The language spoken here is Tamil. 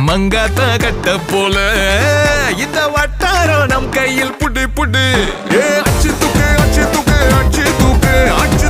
மங்காத்தா கட்ட போல இந்த வட்டாரம் நம் கையில் புடு புடு. அச்சு தூக்கு அச்சு தூக்கு அச்சு தூக்கு அச்சு